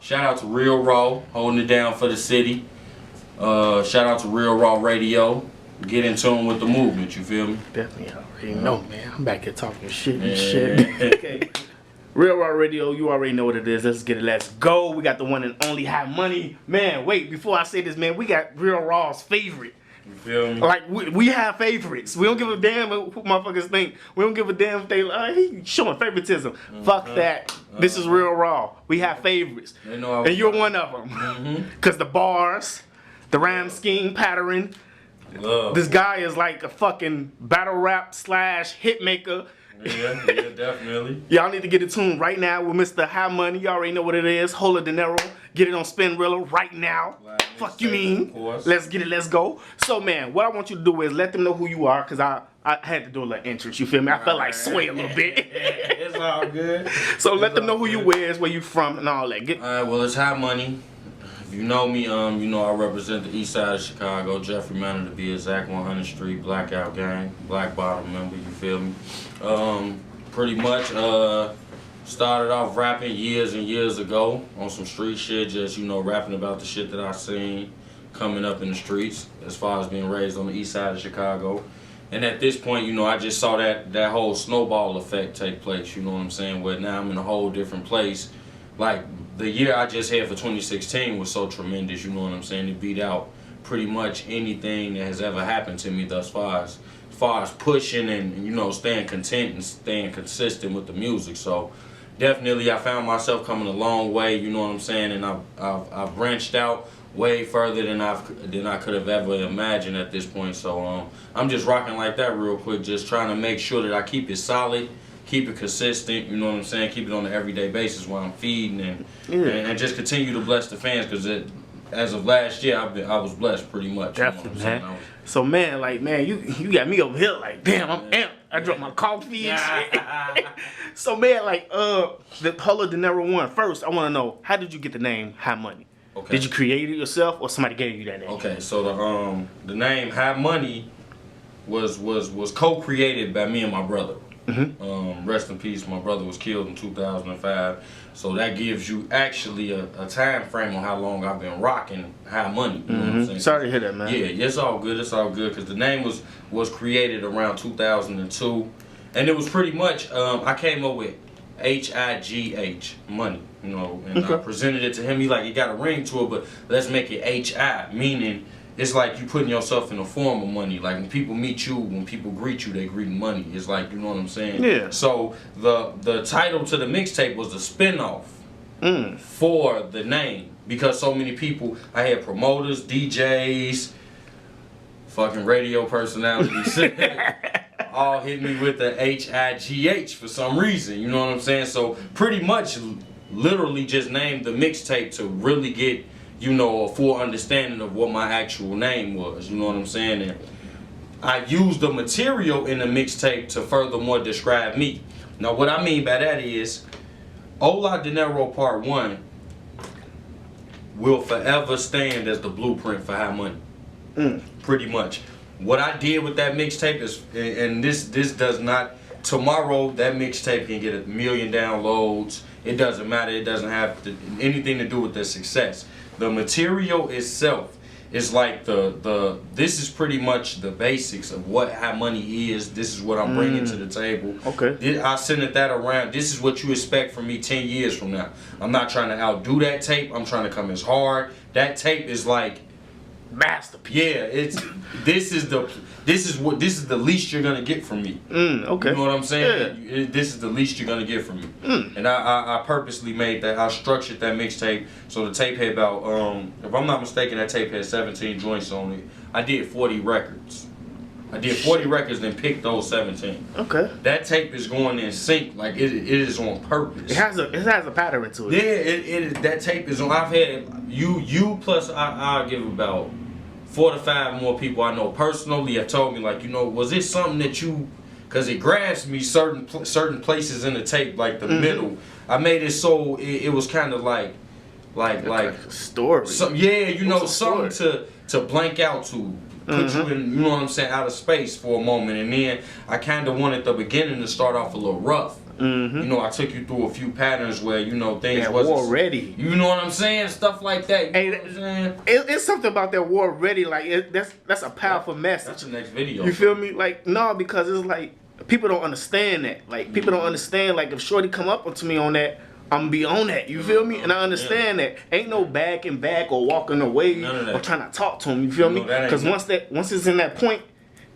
Shout out to Real Raww, holding it down for the city. Shout out to Raww Radio. Get in tune with the movement, you feel me? Definitely already know, man. I'm back here talking shit and shit. Okay. Raww Radio, you already know what it is. Let's get it. Let's go. We got the one and only High Money. Man, wait, before I say this, man, we got Real Raw's favorite. You feel me? Like, we have favorites. We don't give a damn what motherfuckers think. We don't give a damn if they, he showing favoritism. Fuck that. This is Real Raww. We have favorites. And you're one of them. Because the bars, the rhyme scheme pattern. This guy is like a fucking battle rap / hit maker. Yeah, definitely. Y'all need to get in tune right now with Mr. High Money. You already know what it is. Hola Dinero. Get it on Spinrilla right now. Fuck you mean? Let's get it. Let's go. So, man, what I want you to do is let them know who you are, because I had to do a little entrance. You feel me? I felt like sway a little bit. It's all good. So let them know who you is, where you from, and all that. Alright, well, it's High Money. If you know me, you know I represent the east side of Chicago, Jeffrey Manor to be exact, 100th Street, Blackout Gang, Black Bottom member, you feel me? Pretty much started off rapping years and years ago on some street shit, just, you know, rapping about the shit that I seen coming up in the streets as far as being raised on the east side of Chicago. And at this point, you know, I just saw that whole snowball effect take place, you know what I'm saying, where now I'm in a whole different place. Like, the year I just had for 2016 was so tremendous, you know what I'm saying? It beat out pretty much anything that has ever happened to me thus far as pushing and, you know, staying content and staying consistent with the music. So definitely I found myself coming a long way, you know what I'm saying? And I've branched out way further than I could have ever imagined at this point. So I'm just rocking like that real quick, just trying to make sure that I keep it solid, keep it consistent, you know what I'm saying, keep it on an everyday basis while I'm feeding and just continue to bless the fans, because as of last year I was blessed pretty much. Definitely, you know man. So man, you got me over here like, damn, I'm amped. I dropped my coffee and shit. So man, like the Hola Dinero one, first I want to know, how did you get the name High Money? Okay. Did you create it yourself or somebody gave you that name? Okay, so the name High Money was co-created by me and my brother. Rest in peace, my brother was killed in 2005, so that gives you actually a time frame on how long I've been rocking High Money, you know what I'm saying? Sorry to hear that, man. Yeah, it's all good, because the name was created around 2002, and it was pretty much, I came up with H-I-G-H, money, you know, and I presented it to him. He like, it got a ring to it, but let's make it H-I, meaning it's like you putting yourself in a form of money. Like when people meet you, when people greet you, they greet money. It's like, you know what I'm saying? Yeah. So the title to the mixtape was the spinoff for the name, because so many people, I had promoters, DJs, fucking radio personalities, all hit me with the H-I-G-H for some reason, you know what I'm saying? So pretty much literally just named the mixtape to really get, you know, a full understanding of what my actual name was, you know what I'm saying? And I used the material in the mixtape to furthermore describe me. Now what I mean by that is, Hola Dinero Part 1 will forever stand as the blueprint for High Money. Pretty much. What I did with that mixtape is, and this does not, tomorrow that mixtape can get 1 million downloads. It doesn't matter. It doesn't have anything to do with the success. The material itself is like this is pretty much the basics of what High Money is. This is what I'm bringing to the table. Okay. I sent that around. This is what you expect from me 10 years from now. I'm not trying to outdo that tape. I'm trying to come as hard. That tape is like masterpiece. Yeah, this is the least you're gonna get from me. Okay. You know what I'm saying? Yeah. This is the least you're gonna get from me. And I purposely made that. I structured that mixtape so the tape had about if I'm not mistaken, that tape had 17 joints on it. I did 40 records. I did 40 records and picked those 17. Okay. That tape is going in sync, like it is on purpose. It has a pattern to it. Yeah, that tape is on. I've had you plus I'll give about 4 to 5 more people I know personally have told me, like, you know, was it something that you, because it grabs me certain places in the tape, like the middle. I made it so it was kind of like a story. Yeah, you know, something to blank out to. Put you in, you know what I'm saying, out of space for a moment. And then I kind of wanted the beginning to start off a little rough. You know, I took you through a few patterns where, you know, things wasn't war ready. You know what I'm saying? Stuff like that. You know what I'm saying? It's something about that war ready. Like that's a powerful message. That's the next video. You feel me? Like no, because it's like people don't understand that. Like people don't understand. Like if Shorty come up to me on that, I'm gonna be on that. You feel me? And I understand that. Ain't no backing back or walking away or trying to talk to him. You feel me? Because once it's in that point,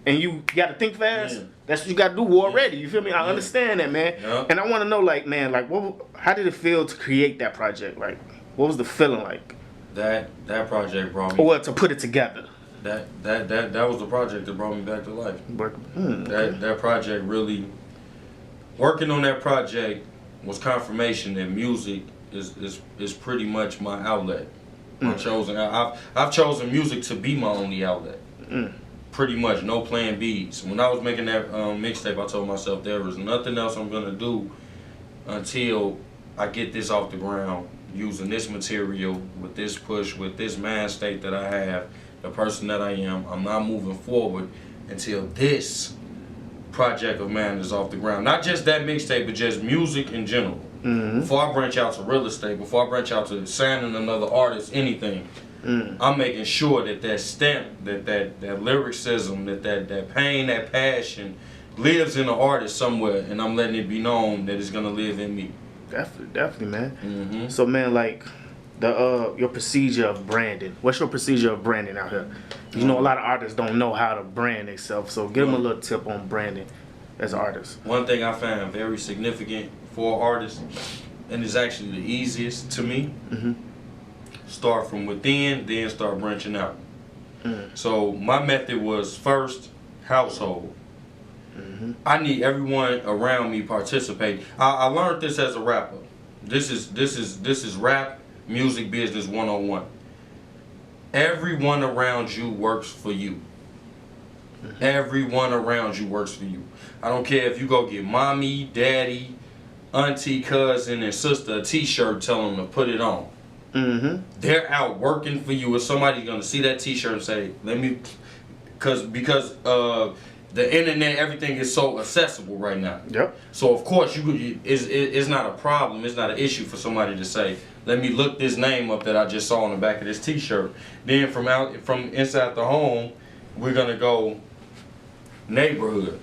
and you gotta think fast. That's what you gotta do. War ready. You feel me? I understand that, man. And I want to know, like, man, like, how did it feel to create that project? Like, what was the feeling like? That project brought me. Or to put it together. That was the project that brought me back to life. That project really. Working on that project was confirmation that music is pretty much my outlet. I've chosen music to be my only outlet. Pretty much, no plan Bs. When I was making that mixtape, I told myself there was nothing else I'm gonna do until I get this off the ground, using this material, with this push, with this mind state that I have, the person that I am. I'm not moving forward until this project of mine is off the ground. Not just that mixtape, but just music in general. Before I branch out to real estate, before I branch out to signing another artist, anything, I'm making sure that stamp, that lyricism, that pain, that passion lives in the artist somewhere, and I'm letting it be known that it's gonna live in me. Definitely, man. So, man, like your procedure of branding. What's your procedure of branding out here? You know, a lot of artists don't know how to brand themselves, so give them a little tip on branding as an artist. One thing I found very significant for artists, and it's actually the easiest to me. Start from within, then start branching out. So my method was first household. I need everyone around me participate. I learned this as a rapper. This is rap music business 101. Everyone around you works for you. Everyone around you works for you. I don't care if you go get mommy, daddy, auntie, cousin, and sister a t-shirt, tell them to put it on. They're out working for you. If somebody's gonna see that t-shirt and say, "Let me," because the internet, everything is so accessible right now. So of course it's not a problem. It's not an issue for somebody to say, "Let me look this name up that I just saw on the back of this t-shirt." Then from inside the home, we're gonna go neighborhood.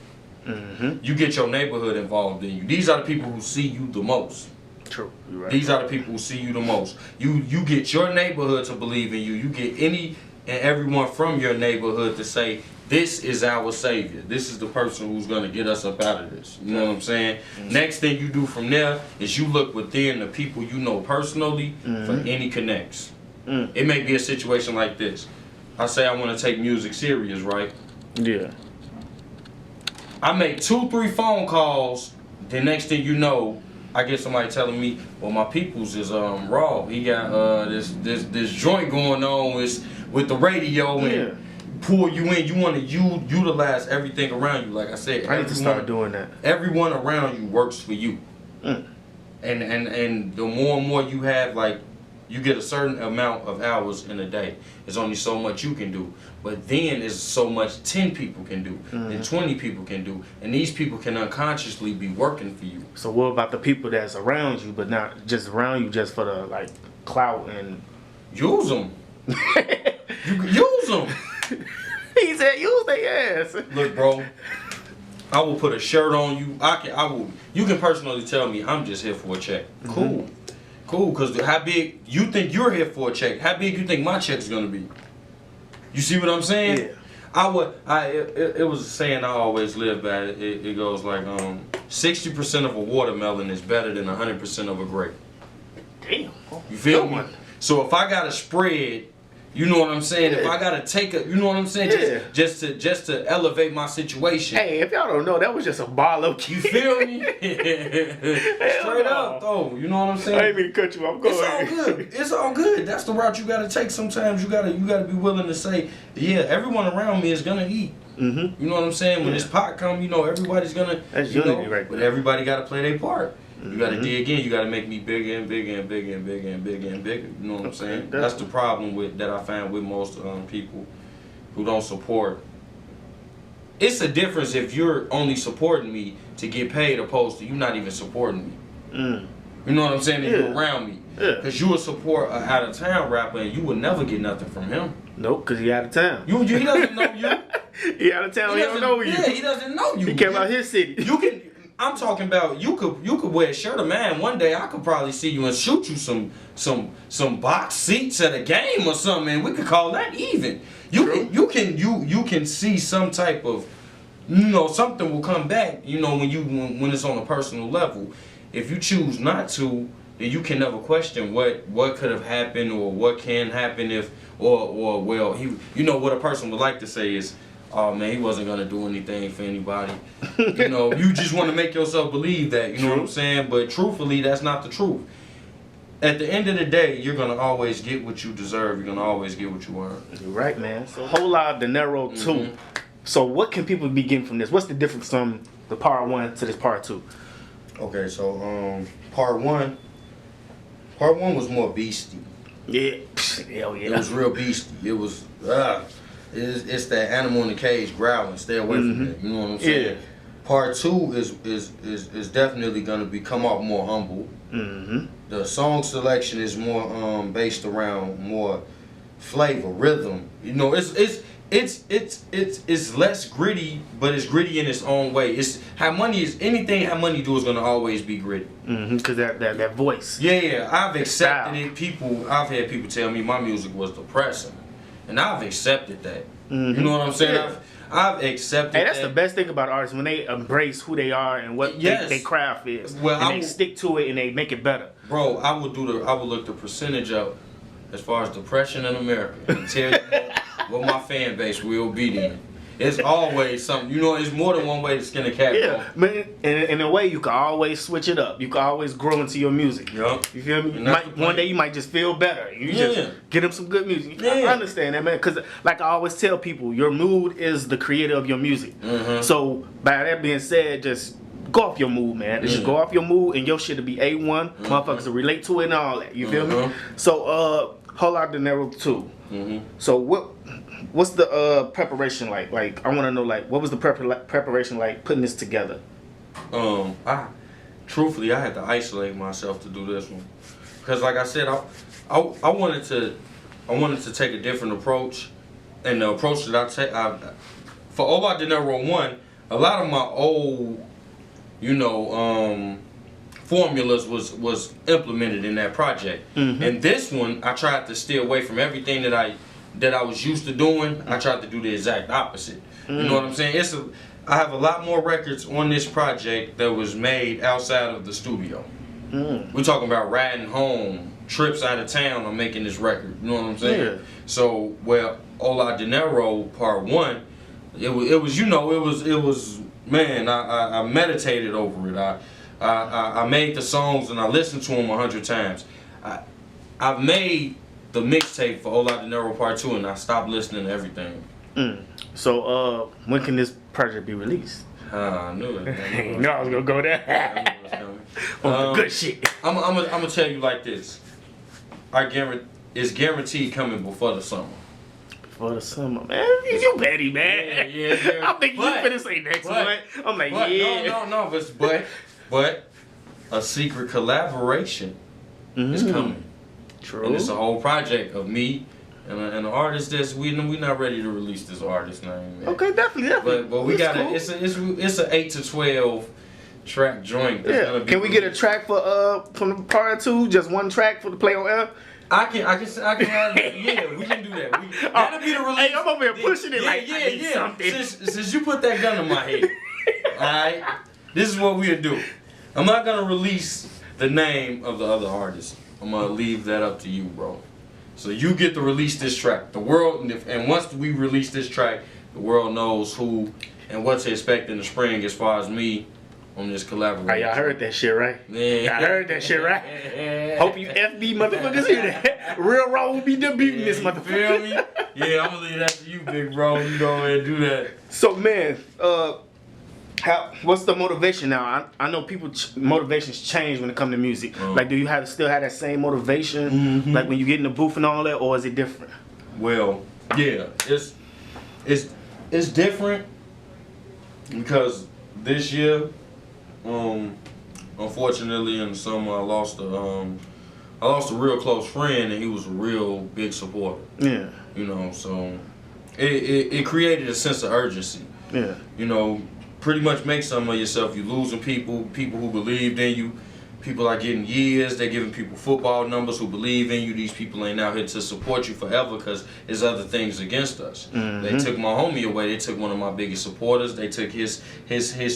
You get your neighborhood involved in you. These are the people who see you the most. True. Right. These are the people who see you the most. You get your neighborhood to believe in you. You get any and everyone from your neighborhood to say, "This is our savior. This is the person who's going to get us up out of this." You know what I'm saying? Next thing you do from there is you look within the people you know personally for any connects. It may be a situation like this. I say I want to take music serious, right? Yeah. I make 2-3 phone calls. The next thing you know, I get somebody telling me, "Well, my people's is Raww. He got this joint going on with the radio and pull you in. You want to utilize everything around you." Like I said, I need to start doing that. Everyone around you works for you, and the more and more you have, like, you get a certain amount of hours in a day. There's only so much you can do. But then there's so much 10 people can do, and 20 people can do. And these people can unconsciously be working for you. So what about the people that's around you, but not just around you just for the, like, clout and... Use them. You can use them. He said use their ass. Look, bro. I will put a shirt on you. I will. You can personally tell me I'm just here for a check. Cool. Because how big you think you're here for a check? How big you think my check's gonna be? You see what I'm saying? It was a saying I always live by. It goes like 60% of a watermelon is better than 100% of a grape. Damn. You feel me? So if I got a spread, you know what I'm saying? If I gotta take a, you know what I'm saying? Just to elevate my situation. Hey, if y'all don't know, that was just a bar low key. You feel me? Straight up though. You know what I'm saying? I ain't mean to cut you off. It's all good. It's all good. That's the route you gotta take. Sometimes you gotta be willing to say, yeah, everyone around me is gonna eat. You know what I'm saying? When this pot come, you know, everybody's gonna. That's unity right But there. everybody gotta play their part. You gotta dig in. You gotta make me bigger and bigger and bigger and bigger and bigger and bigger. You know what I'm saying? That's the problem that I find with most people who don't support. It's a difference if you're only supporting me to get paid, opposed to you not even supporting me. Mm. You know what I'm saying? If Yeah. you're around me. Yeah. Because you would support an out of town rapper and you would never get nothing from him. Nope, because he out of town. He doesn't know you. He out of town, he don't know you. Yeah, he doesn't know you. He came out his city. I'm talking about you could wear a shirt of man. One day I could probably see you and shoot you some box seats at a game or something, and we could call that even. You can see some type of, something will come back, when it's on a personal level. If you choose not to, then you can never question what could have happened or what can happen if what a person would like to say is, oh man, he wasn't gonna do anything for anybody. You just want to make yourself believe that, what I'm saying? But truthfully, that's not the truth. At the end of the day, you're gonna always get what you deserve. You're gonna always get what you earn. You're right, man. So Whole Lot of Dinero 2. So what can people be getting from this? What's the difference from the part 1 to this part 2? Okay, so part one was more beastie. Yeah, hell yeah. It was real beastie. It was it's that animal in the cage growling. Stay away from it. You know what I'm saying? Yeah. Part 2 is definitely gonna come off more humble. Mm-hmm. The song selection is more based around more flavor, rhythm. It's less gritty, but it's gritty in its own way. It's anything How Money do is gonna always be gritty. Mm-hmm. Cause that voice. Yeah. I've accepted it. I've had people tell me my music was depressing, and I've accepted that. Mm-hmm. You know what I'm saying? Yeah. I've accepted. Hey, that's the best thing about artists, when they embrace who they are and what their craft is, and they stick to it and they make it better. Bro, I would look the percentage up as far as depression in America and tell you what my fan base will be then. It's always something. It's more than one way to skin a cat. Yeah, man. In a way, you can always switch it up. You can always grow into your music. Yup. You feel me? One day you might just feel better. You just get them some good music. Yeah. I understand that, man. Because like I always tell people, your mood is the creator of your music. Mm-hmm. So by that being said, just go off your mood, man. Just go off your mood, and your shit will be A1. Motherfuckers will relate to it and all that. You feel me? So Whole Lot of Dinero 2. Mm-hmm. So what's the preparation like? Like I want to know, like, what was the preparation like putting this together? Truthfully, I had to isolate myself to do this one, because like I said, I wanted to take a different approach, and the approach that I take for All About Dinero 1, a lot of my old, formulas was implemented in that project. Mm-hmm. And this one, I tried to stay away from everything that I was used to doing. I tried to do the exact opposite. You know what I'm saying? I have a lot more records on this project that was made outside of the studio. We're talking about riding home, trips out of town. I'm making this record. You know what I'm saying? Yeah. So, All Out Dinero Part 1, it was man. I meditated over it. I made the songs and I listened to them 100 times. I've made the mixtape for All Out Dinero Part 2 and I stopped listening to everything. So when can this project be released? I knew it. You know I was gonna go there. I knew it was coming. On the good shit. I'm gonna tell you like this. It's guaranteed coming before the summer. Before the summer, man. You petty, man. Yeah. I'm thinking you finna say next one. I'm like, yeah. No, but a secret collaboration is coming. True. And it's a whole project of me and an artist that's we not ready to release this artist name. Man. Okay, definitely. But we got cool. It's an 8 to 12 track joint. That's gonna be can we get a track for from the part 2? Just one track for the play on air? I can have yeah, we can do that. That'll be the release. Hey, I'm over here pushing it I need something. Since you put that gun in my head, alright, this is what we'll do. I'm not gonna release the name of the other artist. I'm gonna leave that up to you, bro. So you get to release this track. The world, and once we release this track, the world knows who and what to expect in the spring as far as me on this collaboration. Hey, y'all heard that shit, right? Yeah. Y'all heard that shit, right? Hope you FB motherfuckers hear that. Real Raww will be debuting this motherfucker. Feel me? Yeah, I'm gonna leave that to you, big bro. You go ahead and do that. So, man, what's the motivation now? I know motivations change when it comes to music. Like, do you still have that same motivation, like when you get in the booth and all that, or is it different? Well, yeah, it's different because this year Unfortunately, in the summer, I lost a real close friend, and he was a real big supporter. Yeah. You know, so it created a sense of urgency. Yeah. You know, pretty much make something of yourself. You're losing people who believed in you. People are getting years. They're giving people football numbers who believe in you. These people ain't out here to support you forever because there's other things against us. Mm-hmm. They took my homie away. They took one of my biggest supporters. They took his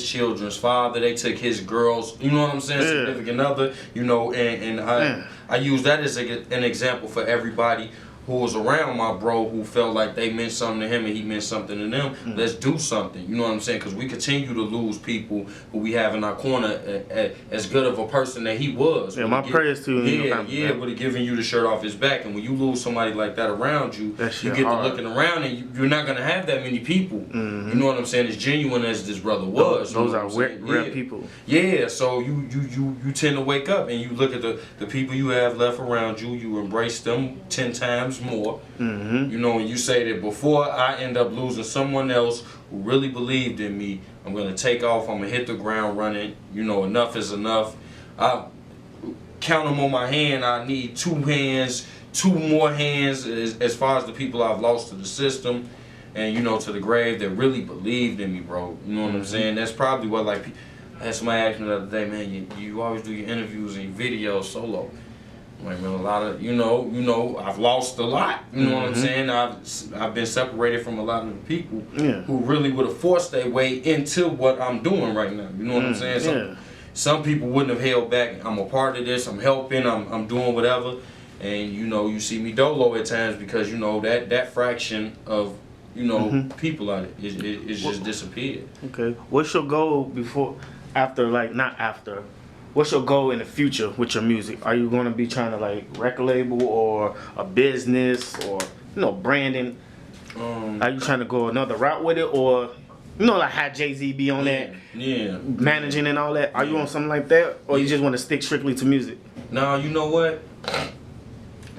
children's father. They took his girls. You know what I'm saying? Yeah. Significant other. You know, and I use that as an example for everybody who was around my bro who felt like they meant something to him and he meant something to them. Mm-hmm. Let's do something. You know what I'm saying? Because we continue to lose people who we have in our corner as good of a person that he was. Yeah, my prayers to him. Yeah, but he giving you the shirt off his back. And when you lose somebody like that around you, you get to looking around and you're not going to have that many people. Mm-hmm. You know what I'm saying? As genuine as this brother was. Those are rare people. Yeah, so you tend to wake up and you look at the people you have left around you, you embrace them 10 times more. Mm-hmm. You know, and you say that before I end up losing someone else who really believed in me, I'm going to take off, I'm going to hit the ground running. You know, enough is enough. I count them on my hand. I need 2 hands, 2 more hands as far as the people I've lost to the system and, you know, to the grave that really believed in me, bro. You know what I'm saying? That's probably what, like, I had somebody ask me the other day, man, you always do your interviews and your videos solo. Like, man, a lot of, you know, I've lost a lot. You know what I'm saying? I've been separated from a lot of the people who really would have forced their way into what I'm doing right now. You know what I'm saying? Some people wouldn't have held back. I'm a part of this. I'm helping. I'm doing whatever. And, you know, you see me dolo at times because, you know, that fraction of, you know, people out it's just disappeared. Okay. What's your goal what's your goal in the future with your music? Are you going to be trying to like record label or a business or, you know, branding? Are you trying to go another route with it or, you know, like how Jay-Z be on that? Yeah. Managing and all that? Are you on something like that or you just want to stick strictly to music? No, you know what?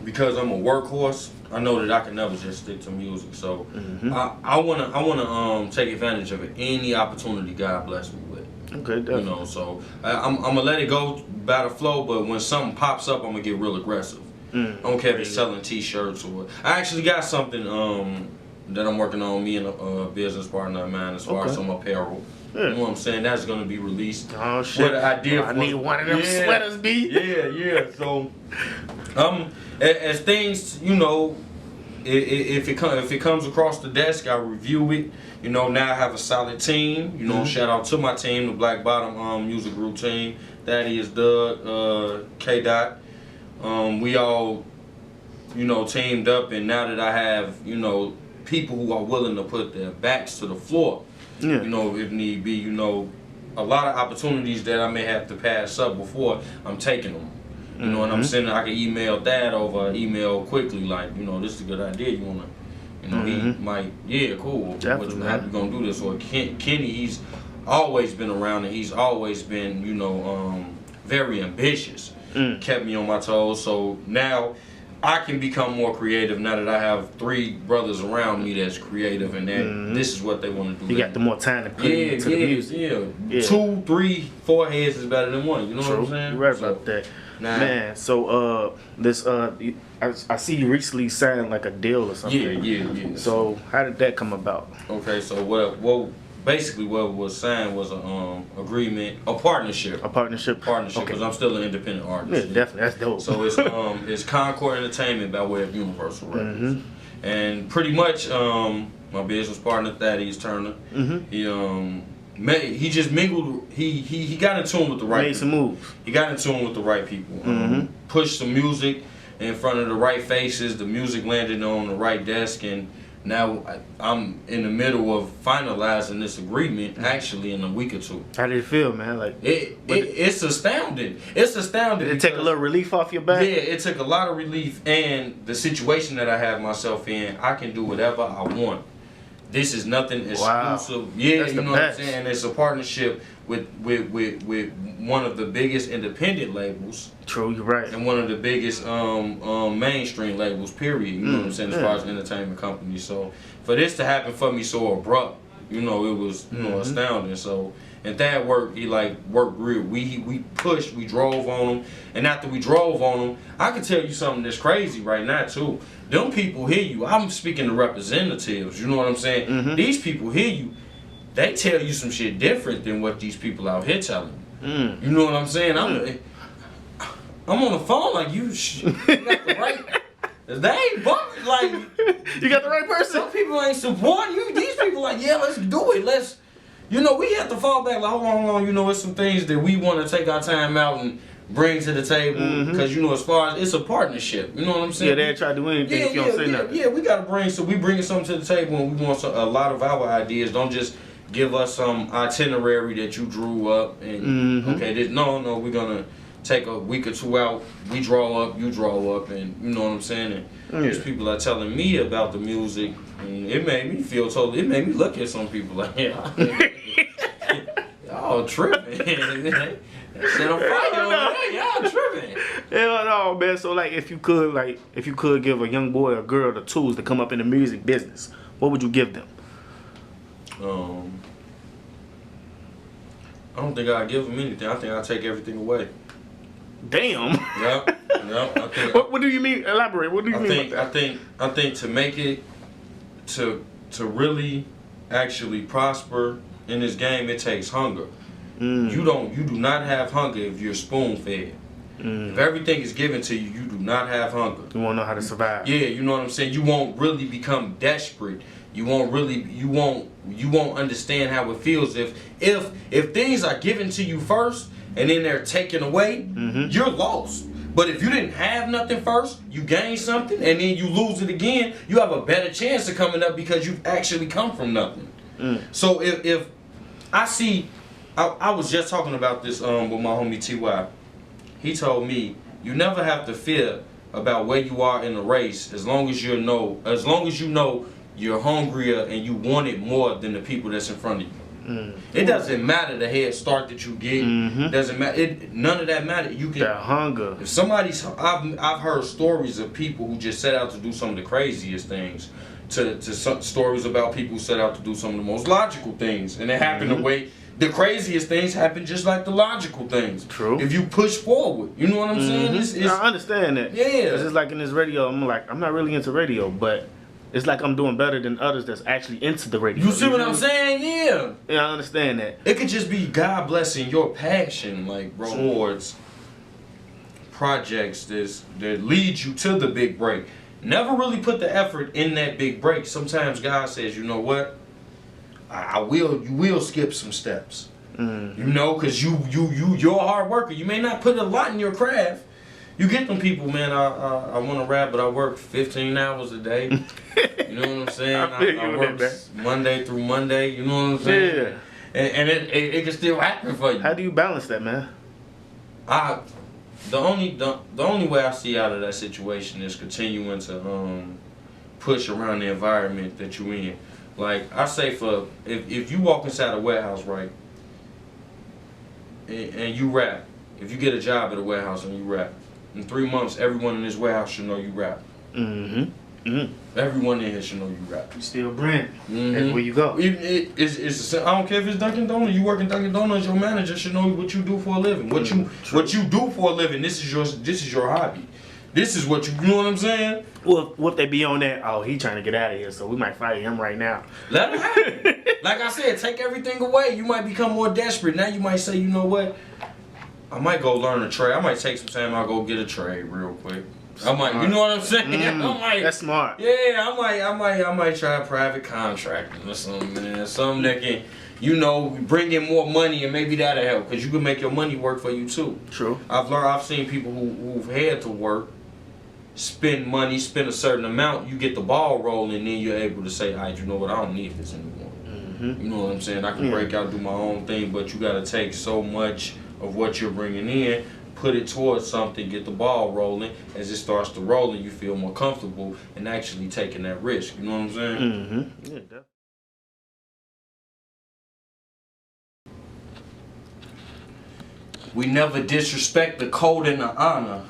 Because I'm a workhorse, I know that I can never just stick to music. So I wanna take advantage of any opportunity God bless me with. Okay, definitely. You know, so I'm gonna let it go by the flow, but when something pops up, I'm gonna get real aggressive. I don't care if it's selling T-shirts or what. I actually got something that I'm working on, me and a business partner of mine, as far as some apparel. Yeah. You know what I'm saying? That's gonna be released. Oh shit! What I did I need one of them sweaters, B. Yeah. So, as things, you know, if it comes across the desk, I review it. You know, now I have a solid team. You know, shout out to my team, the Black Bottom Music Group team. That is Doug, K. Dot. We all, you know, teamed up, and now that I have, you know, people who are willing to put their backs to the floor, you know, if need be, you know, a lot of opportunities that I may have to pass up before, I'm taking them. You know, and I'm sending, I can email that over, email quickly, like, you know, this is a good idea, you wanna, you know, he might, cool, definitely, but you gonna do this? Or Kenny, he's always been around and he's always been, you know, very ambitious, kept me on my toes, so now I can become more creative now that I have 3 brothers around me that's creative and that this is what they want to do. You got the more time to put into the music. Yeah. 2, 3, 4 heads is better than 1. You know what I'm saying? You're right about that. Man, so I see you recently signed like a deal or something. Yeah. So how did that come about? Okay, so what was signed was a agreement, a partnership. Because okay. I'm still an independent artist. Yeah, definitely, that's dope. So it's Concord Entertainment by way of Universal Records, and pretty much my business partner Thaddeus Turner, he just mingled. He got in tune with the right. Made some moves. He got in tune with the right people. Pushed some music in front of the right faces. The music landed on the right desk, and now I'm in the middle of finalizing this agreement. Actually, in a week or 2. How did it feel, man? Like it's astounding. It's astounding. Did it take a little relief off your back? Yeah, it took a lot of relief, and the situation that I have myself in, I can do whatever I want. This is nothing exclusive. Wow. Yeah, that's you know what I'm saying? It's a partnership with one of the biggest independent labels. True, you're right. And one of the biggest mainstream labels, period. You know what I'm saying, as far as entertainment companies. So for this to happen for me so abrupt, you know, it was, you know, astounding. So, And that worked. He like worked real. We pushed. We drove on him. And after we drove on him, I can tell you something that's crazy right now too. Them people hear you. I'm speaking to representatives. You know what I'm saying? Mm-hmm. These people hear you. They tell you some shit different than what these people out here telling you. You know what I'm saying? I'm on the phone like you got the right. They ain't bumping like you got the right person. Some people ain't supporting you. These people like, yeah, let's do it. Let's, you know, we have to fall back. Like, hold on. You know, it's some things that we want to take our time out and bring to the table because you know, as far as it's a partnership. You know what I'm saying? Yeah, they try to do anything if you don't say nothing. Yeah, we gotta bring. So we bringing something to the table, and we want a lot of our ideas. Don't just give us some itinerary that you drew up and okay, no, we're gonna take a week or two out. We draw up, you draw up, and you know what I'm saying. And these people are telling me about the music, and it made me feel totally. It made me look at some people like, yeah, y'all tripping. Set on fire over there. Y'all tripping. Hell no, man. So like, if you could give a young boy or girl the tools to come up in the music business, what would you give them? I don't think I'd give them anything. I think I'd take everything away. Damn. Yep. I think, what do you mean? Elaborate. What do you mean? I think to make it to really actually prosper in this game, it takes hunger. You do not have hunger if you're spoon fed. If everything is given to you, you do not have hunger. You won't know how to survive. Yeah, you know what I'm saying? You won't really become desperate. You won't understand how it feels if things are given to you first and then they're taken away, you're lost. But if you didn't have nothing first, you gain something and then you lose it again, you have a better chance of coming up because you've actually come from nothing. So if I see, I was just talking about this with my homie T.Y. He told me you never have to fear about where you are in the race as long as you know you're hungrier and you want it more than the people that's in front of you. It doesn't matter the head start that you get. Doesn't matter. None of that matter. You can that hunger. If somebody's, I've heard stories of people who just set out to do some of the craziest things. To some stories about people who set out to do some of the most logical things, and it happened the way the craziest things happen, just like the logical things. True. If you push forward, you know what I'm saying. It's, I understand that. Yeah. It's just like in this radio. I'm not really into radio, but it's like I'm doing better than others that's actually into the radio. You see what I'm saying? Yeah. Yeah, I understand that. It could just be God blessing your passion, like bro, towards projects that lead you to the big break. Never really put the effort in that big break. Sometimes God says, you know what? You will skip some steps. You know, because you're a hard worker. You may not put a lot in your craft. You get them people, man, I want to rap, but I work 15 hours a day. You know what I'm saying? I work Monday through Monday. You know what I'm saying? Yeah. And it can still happen for you. How do you balance that, man? The only way I see out of that situation is continuing to push around the environment that you're in. Like I say, if you walk inside a warehouse, right, and you rap, if you get a job at a warehouse and you rap, in 3 months, everyone in this warehouse should know you rap. Everyone in here should know you rap. You still brand. Everywhere you go. I don't care if it's Dunkin' Donuts. You work in Dunkin' Donuts, your manager should know what you do for a living. What you do for a living. This is your hobby. This is what you know what I'm saying? Well, what they be on that? Oh, he trying to get out of here, so we might fire him right now. Let him happen. Like I said, take everything away. You might become more desperate. Now you might say, you know what? I might go learn a trade. I might take some time. I'll go get a trade real quick. I might, you know what I'm saying? That's smart. Yeah, I might try private contracting or something, man. Something that can, you know, bring in more money and maybe that'll help because you can make your money work for you too. True. I've seen people who've had to work, spend money, spend a certain amount. You get the ball rolling, and then you're able to say, all right, you know what? I don't need this anymore. You know what I'm saying? I can break out, do my own thing, but you got to take so much of what you're bringing in, put it towards something, get the ball rolling. As it starts to roll, and you feel more comfortable in actually taking that risk. You know what I'm saying? Yeah, definitely. We never disrespect the code and the honor.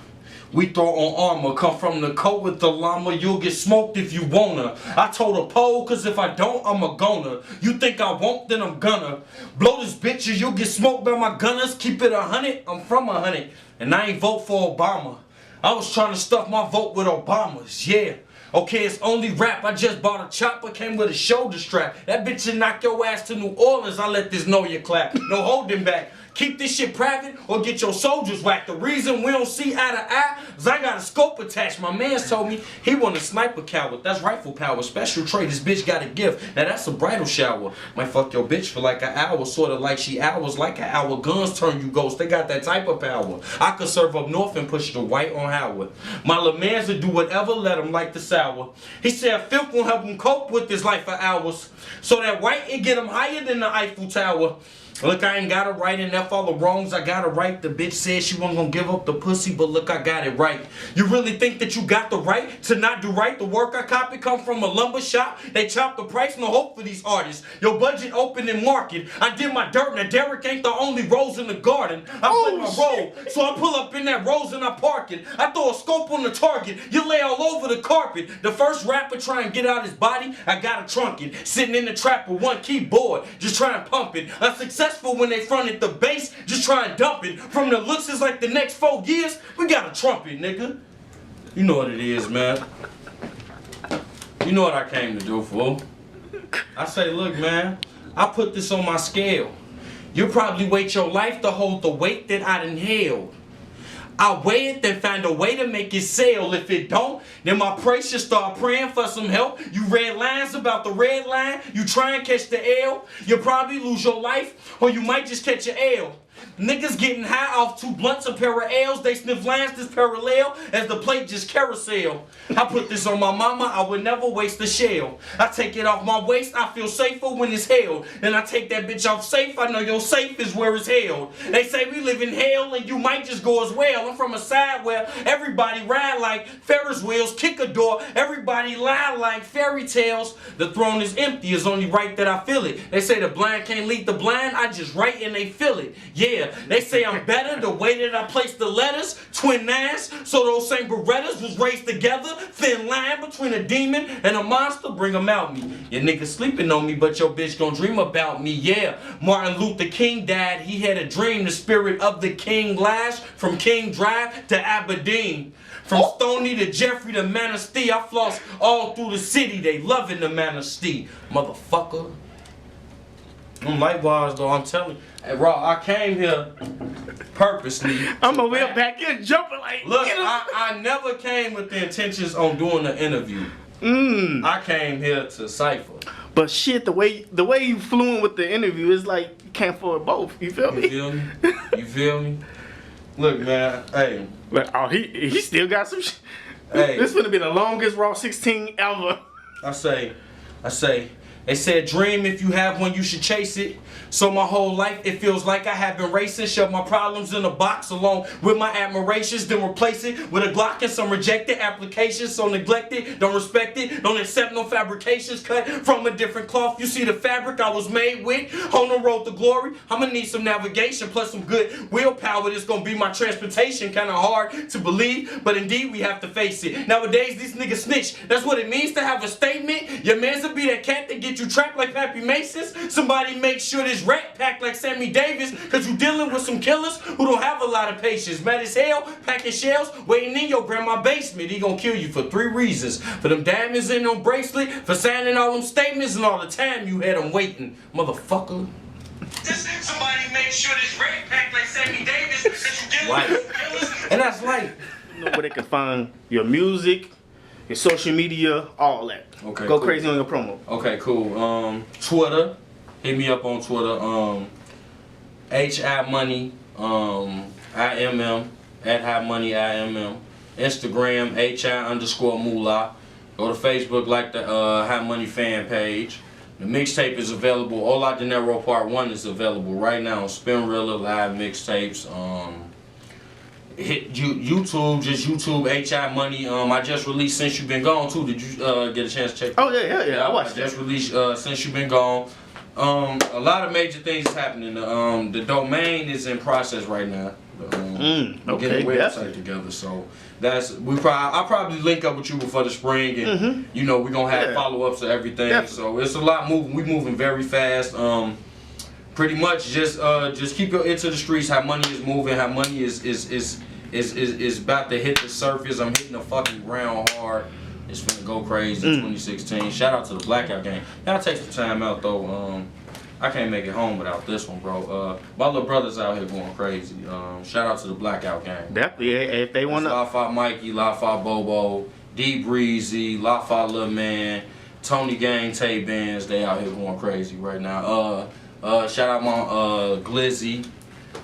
We throw on armor, come from the coat with the llama. You'll get smoked if you wanna. I told a pole, cause if I don't, I'm a goner. You think I won't, then I'm gonna blow this bitch, or you'll get smoked by my gunners. Keep it 100, I'm from 100, and I ain't vote for Obama. I was trying to stuff my vote with Obama's, yeah. Okay, it's only rap. I just bought a chopper, came with a shoulder strap. That bitch should knock your ass to New Orleans. I let this know you clap. No holding back. Keep this shit private or get your soldiers whacked. The reason we don't see eye to eye is I got a scope attached. My man's told me he want a sniper coward. That's rifle power. Special trait, this bitch got a gift. Now that's a bridal shower. Might fuck your bitch for like an hour. Sort of like she hours. Like an hour. Guns turn you ghost. They got that type of power. I could serve up north and push the white on Howard. My little man's will do whatever, let him like the sour. He said filth won't help him cope with this life for hours. So that white, it get him higher than the Eiffel Tower. Look, I ain't got it right, and that's all the wrongs I got it right. The bitch said she wasn't gonna give up the pussy, but look, I got it right. You really think that you got the right to not do right? The work I copy come from a lumber shop. They chop the price, no hope for these artists. Your budget open and market. I did my dirt, now Derek ain't the only rose in the garden. I play my role, so I pull up in that rose and I park it. I throw a scope on the target, you lay all over the carpet. The first rapper try and get out his body, I gotta trunk it. Sitting in the trap with one keyboard, just try and pump it. Successful when they fronted the bass, just try and dump it. From the looks, it's like the next 4 years, we got a trumpet, nigga. You know what it is, man. You know what I came to do, fool. I say, look, man, I put this on my scale. You'll probably wait your life to hold the weight that I inhaled. I weigh it, then find a way to make it sail. If it don't, then my praise should start praying for some help. You read lines about the red line, you try and catch the L. You'll probably lose your life, or you might just catch an L. Niggas getting high off 2 blunts, a pair of L's. They sniff lines this parallel as the plate just carousel. I put this on my mama, I would never waste a shell. I take it off my waist, I feel safer when it's held. And I take that bitch off safe, I know your safe is where it's held. They say we live in hell and you might just go as well. I'm from a side where everybody ride like Ferris wheels, kick a door, everybody lie like fairy tales. The throne is empty, it's only right that I feel it. They say the blind can't lead the blind, I just write and they feel it. Yeah, they say I'm better the way that I place the letters, twin nines, so those same Berettas was raised together, thin line between a demon and a monster, bring them out me. Your niggas sleeping on me, but your bitch gon' dream about me, yeah. Martin Luther King died, he had a dream, the spirit of the king lies from King Drive to Aberdeen. From Stony to Jeffrey to Manistee, I floss all through the city, they loving the Manistee, motherfucker. Likewise though, I'm telling you. Hey, Raww, I came here purposely. I'm over here back here jumping like. Look, I never came with the intentions on doing an interview. I came here to cipher. But shit, the way you fluent with the interview is like you can't afford both. You feel me? You feel me? You feel me? Look, man. Hey. But oh, he still got some shit. Hey. This gonna be the longest Raw 16 ever. I say. They said dream, if you have one, you should chase it. So my whole life, it feels like I have been racing. Shove my problems in a box along with my admirations. Then replace it with a Glock and some rejected applications. So neglected, don't respect it. Don't accept no fabrications cut from a different cloth. You see the fabric I was made with. On the road to glory, I'ma need some navigation plus some good willpower. This gonna be my transportation. Kinda hard to believe, but indeed we have to face it. Nowadays, these niggas snitch. That's what it means to have a statement. Your man's will be that cat that get you trapped like Pappy Masons. Somebody make sure this rat packed like Sammy Davis, cause you dealing with some killers who don't have a lot of patience. Mad as hell, packing shells, waiting in your grandma's basement. He gonna kill you for 3 reasons. For them diamonds in them bracelet, for signing all them statements, and all the time you had them waiting. Motherfucker. Somebody make sure this rat packed like Sammy Davis, cause you dealing with killers. And that's life. You know where they can find your music, your social media, all that. Okay. Go crazy on your promo. Okay, cool. Twitter. Hit me up on Twitter. HI Money, IMM, at High Money IMM. Instagram, HI_Moolah. Go to Facebook, like the High Money fan page. The mixtape is available. Ola Dinero Part 1 is available right now on Spinrilla Live Mixtapes. Hit YouTube, just YouTube HI Money. I just released Since You've Been Gone too. Did you get a chance to check? Oh yeah. I watched it. Just released Since You've Been Gone. A lot of major things is happening. The domain is in process right now. We're getting a website together, so I'll probably link up with you before the spring, and you know we're gonna have follow-ups to everything. Definitely. So it's a lot moving. We moving very fast. Pretty much just keep your ear to the streets. How money is moving. How money is about to hit the surface. I'm hitting the fucking ground hard. It's finna go crazy in 2016. Shout out to the Blackout Gang. Now take some time out though. I can't make it home without this one, bro. My little brother's out here going crazy. Shout out to the Blackout Gang. Definitely, if they want to. La Mikey, La Bobo, D Breezy, La Lil Man, Tony Gang, Tay Bands. They out here going crazy right now. Shout out my Glizzy.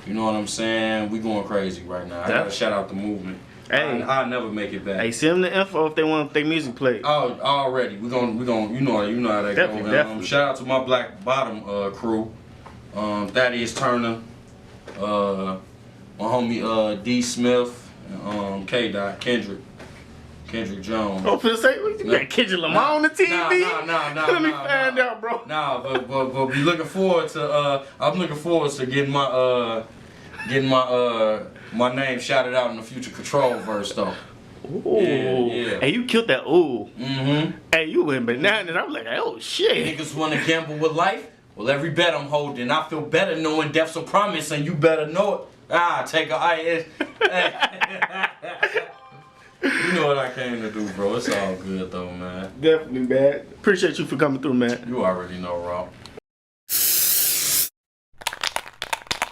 You know what I'm saying? We going crazy right now. I gotta shout out the movement. Hey, I'll never make it back. Hey, send them the info if they want their music played. Oh, already. We gonna you know how that goes. Definitely. Shout out to my Black Bottom crew. Thaddeus Turner, my homie D Smith, K Dot, Kendrick Jones. Oh, for the sake, you got Kendrick Lamar on the TV? Nah. Let me find out, bro. Nah, but we looking forward to. I'm looking forward to getting my name shouted out in the Future Control verse though. Ooh. Yeah. Hey, you killed that ooh. Hey, you went bananas. I was like, oh shit. Niggas wanna gamble with life? Well, every bet I'm holding, I feel better knowing death's a promise, and you better know it. Take a IS. You know what I came to do, bro. It's all good though, man. Definitely, man. Appreciate you for coming through, man. You already know, Raww.